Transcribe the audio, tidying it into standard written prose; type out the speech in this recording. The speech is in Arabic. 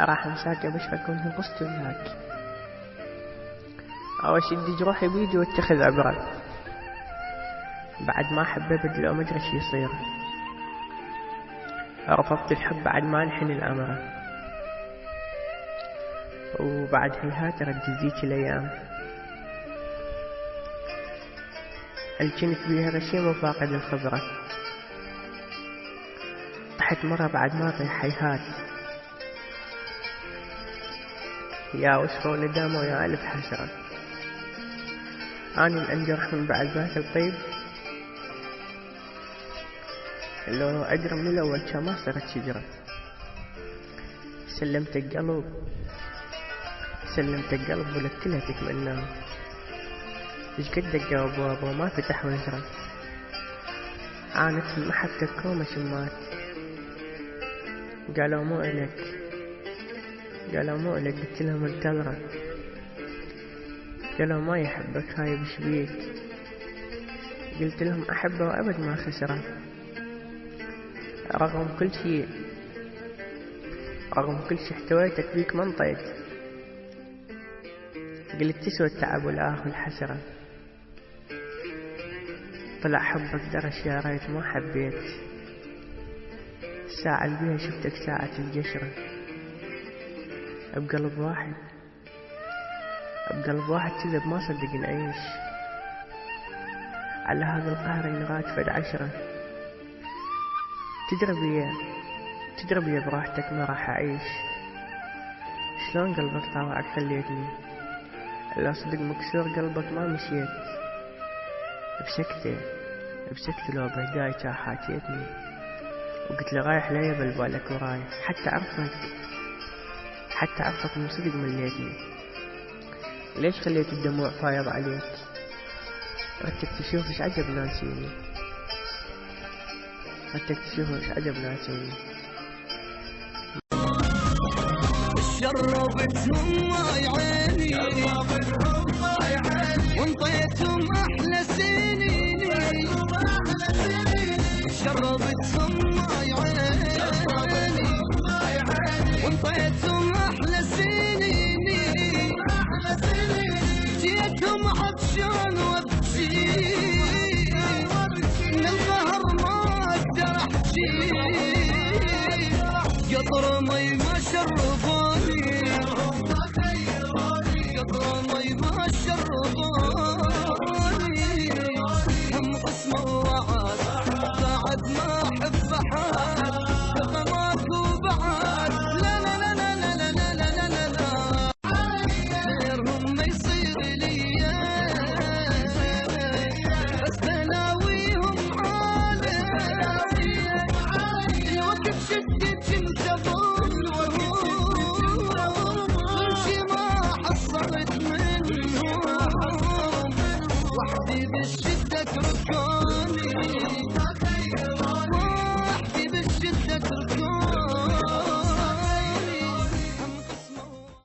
راح انساك بشرك وانت قصت وياك، او اشد جروحي بيدي واتخذ عبرك، بعد ما احب ابد لو مدري شي يصير، رفضت الحب بعد ما انحني الامره، وبعد هيهات ردت ذيك الايام اللي كنت بيها غشيمة وفاقد الخبرة، طحت مرة بعد ما طيح هيهات، يا وسفة وندامة ويا ألف حسرة، أنا الأنجرح من بعد ذاك الطيب، لو أجرى من الأول كان ما صارت شجرة، سلمت القلب ولك كلها تتمنى، ايش قد دقوا ابوابه وما فتح وزره، عانت من محبتك كومة شمات، قالوا مو إلك قلت لهم التمرة، قالوا ما يحبك هاي بشبيك، قلت لهم أحبه وأبد ما خسره، رغم كل شي احتويتك بيك ما انطيت، قلت تسوى التعب والآه والحسرة، طلع حبك درش يا ريت ما حبيت، الساعة اللي بيها شفتك ساعة الجشرة، بقلب واحد كذب ما صدق نعيش، على هذا القهر ينغاد فد 10، تدري بيا براحتك ما راح أعيش، شلون قلبك طاوعك خليتني، لو صدق مكسور قلبك ما مشيت، بسكتة لو بهداية حاكيتني، وقلت له رايح ليا بالبالك ورايح، حتى عرفك من صدق مليتني، ليش خليت الدموع فايض عليك، رتك تشوف ايش عجب ناسيني، شربتهم ماي عيني وانطيتهم احلى سنيني، شربتهم ماي عيني وانطيتهم احلى سنيني، جيتهم عطشان وابكي من القهر ما اقدر احكي، قطر مي